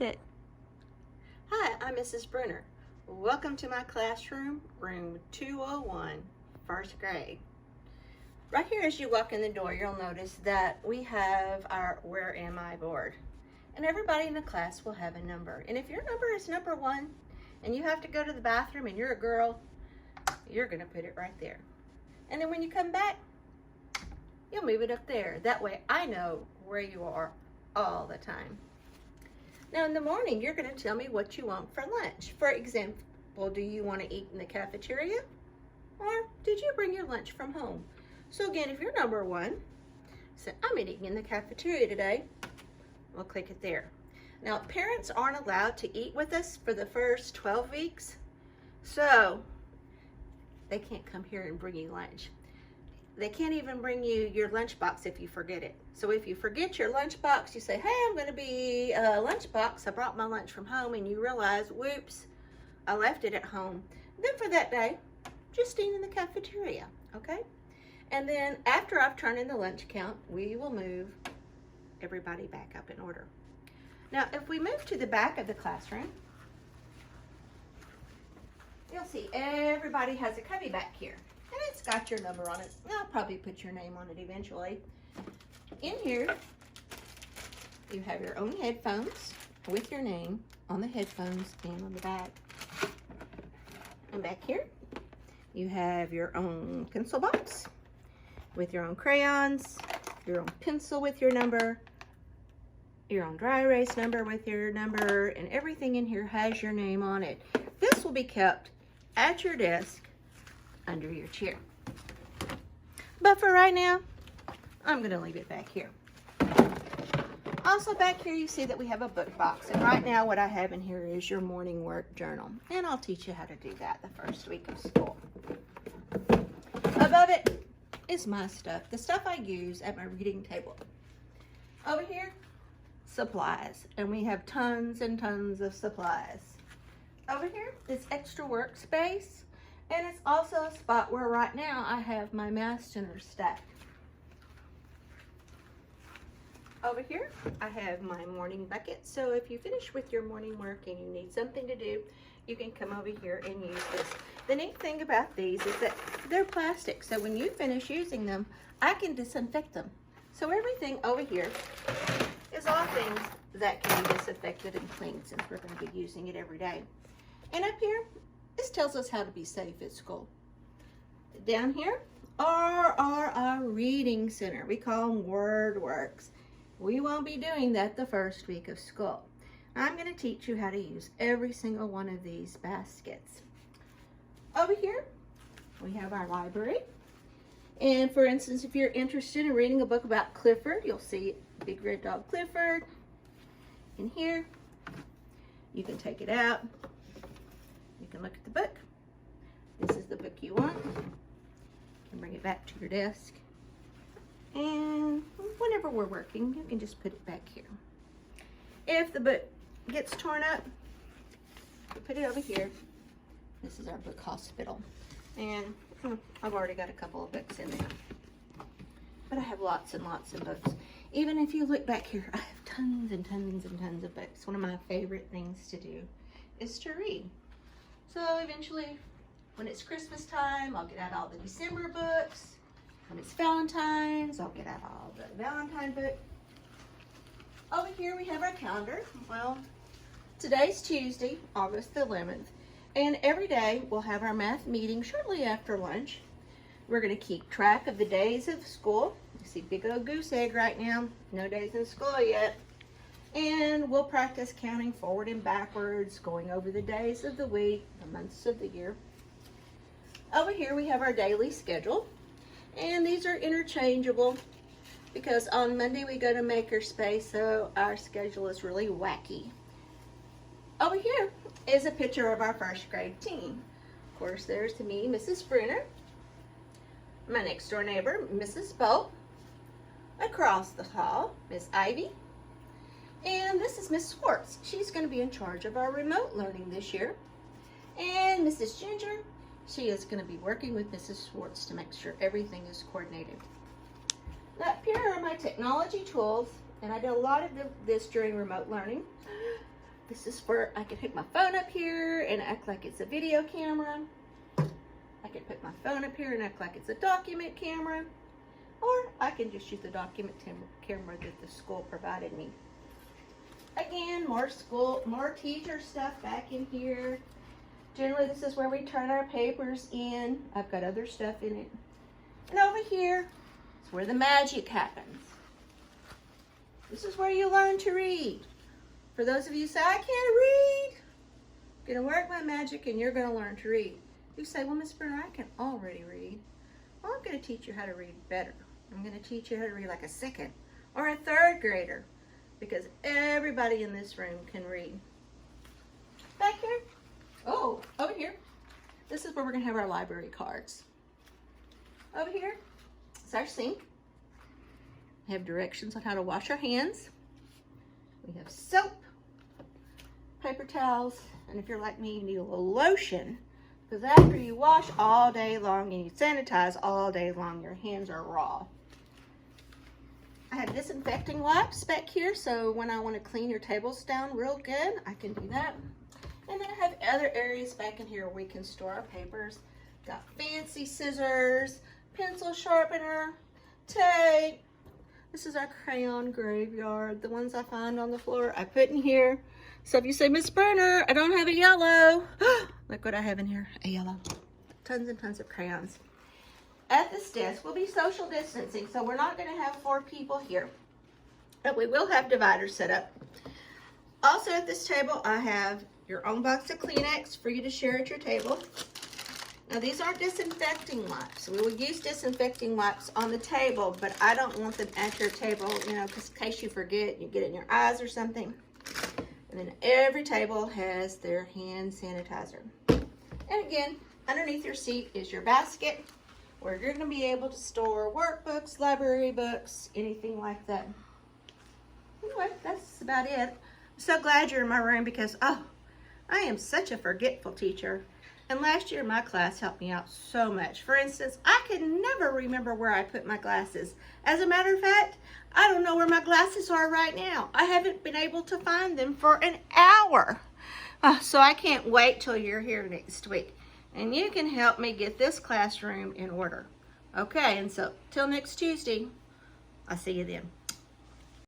It. Hi, I'm Mrs. Brunner. Welcome to my classroom, room 201, first grade. Right here as you walk in the door, you'll notice that we have our Where Am I board. And everybody in the class will have a number. And if your number is number 1 and you have to go to the bathroom and you're a girl, you're going to put it right there. And then when you come back, you'll move it up there. That way I know where you are all the time. Now in the morning, you're going to tell me what you want for lunch. For example, do you want to eat in the cafeteria? Or did you bring your lunch from home? So again, if you're number 1, say, I'm eating in the cafeteria today, we'll click it there. Now, parents aren't allowed to eat with us for the first 12 weeks, so they can't come here and bring you lunch. They can't even bring you your lunchbox if you forget it. So if you forget your lunchbox, you say, hey, I'm going to be a lunchbox. I brought my lunch from home, and you realize, whoops, I left it at home. Then for that day, just eat in the cafeteria, okay? And then after I've turned in the lunch count, we will move everybody back up in order. Now, if we move to the back of the classroom, you'll see everybody has a cubby back here. And it's got your number on it. I'll probably put your name on it eventually. In here, you have your own headphones with your name on the headphones and on the back. And back here, you have your own pencil box with your own crayons, your own pencil with your number, your own dry erase number with your number, and everything in here has your name on it. This will be kept at your desk under your chair. But for right now, I'm going to leave it back here. Also back here, you see that we have a book box. And right now what I have in here is your morning work journal. And I'll teach you how to do that the first week of school. Above it is my stuff, the stuff I use at my reading table. Over here, supplies. And we have tons and tons of supplies. Over here is extra workspace. And it's also a spot where right now I have my math center stacked. Over here, I have my morning bucket. So if you finish with your morning work and you need something to do, you can come over here and use this. The neat thing about these is that they're plastic. So when you finish using them, I can disinfect them. So everything over here is all things that can be disinfected and cleaned since we're going to be using it every day. And up here, this tells us how to be safe at school. Down here are our reading center. We call them word works. We won't be doing that the first week of school. I'm going to teach you how to use every single one of these baskets. Over here, we have our library. And for instance, if you're interested in reading a book about Clifford, you'll see Big Red Dog Clifford in here. You can take it out. You can look at the book. This is the book you want. You can bring it back to your desk. And whenever we're working, you can just put it back here. If the book gets torn up, you put it over here. This is our book hospital. And I've already got a couple of books in there. But I have lots and lots of books. Even if you look back here, I have tons and tons and tons of books. One of my favorite things to do is to read. So eventually, when it's Christmas time, I'll get out all the December books. When it's Valentine's, I'll get out all the Valentine books. Over here we have our calendar. Well, today's Tuesday, August the 11th. And every day we'll have our math meeting shortly after lunch. We're going to keep track of the days of school. You see big old goose egg right now. No days in school yet. And we'll practice counting forward and backwards, going over the days of the week, the months of the year. Over here we have our daily schedule. And these are interchangeable because on Monday we go to Makerspace, so our schedule is really wacky. Over here is a picture of our first grade team. Of course, there's me, Mrs. Brunner, my next door neighbor, Mrs. Bolt, across the hall, Miss Ivy, and this is Miss Swartz. She's going to be in charge of our remote learning this year. And Mrs. Ginger, she is going to be working with Mrs. Swartz to make sure everything is coordinated. Now, here are my technology tools, and I did a lot of this during remote learning. This is where I can hook my phone up here and act like it's a video camera. I can put my phone up here and act like it's a document camera. Or I can just use the document camera that the school provided me. Again, more teacher stuff back in here. Generally, this is where we turn our papers in. I've got other stuff in it. And over here is where the magic happens. This is where you learn to read. For those of you who say, I can't read, I'm gonna work my magic and you're gonna learn to read. You say, well, Miss Burner, I can already read. Well, I'm gonna teach you how to read better. I'm gonna teach you how to read like a second or a third grader, because everybody in this room can read. Back here, oh, over here, this is where we're gonna have our library cards. Over here, it's our sink. We have directions on how to wash our hands. We have soap, paper towels, and if you're like me, you need a little lotion, because after you wash all day long and you sanitize all day long, your hands are raw. I have disinfecting wipes back here, so when I want to clean your tables down real good, I can do that. And then I have other areas back in here where we can store our papers. Got fancy scissors, pencil sharpener, tape. This is our crayon graveyard. The ones I find on the floor, I put in here. So if you say, Miss Burner, I don't have a yellow. Look what I have in here, a yellow. Tons and tons of crayons. At this desk, we'll be social distancing, so we're not gonna have 4 people here. But we will have dividers set up. Also at this table, I have your own box of Kleenex for you to share at your table. Now these aren't disinfecting wipes. We will use disinfecting wipes on the table, but I don't want them at your table, you know, because in case you forget, you get it in your eyes or something. And then every table has their hand sanitizer. And again, underneath your seat is your basket where you're going to be able to store workbooks, library books, anything like that. Anyway, that's about it. I'm so glad you're in my room because, oh, I am such a forgetful teacher. And last year, my class helped me out so much. For instance, I could never remember where I put my glasses. As a matter of fact, I don't know where my glasses are right now. I haven't been able to find them for an hour. So I can't wait till you're here next week. And you can help me get this classroom in order. Okay, and so till next Tuesday, I'll see you then.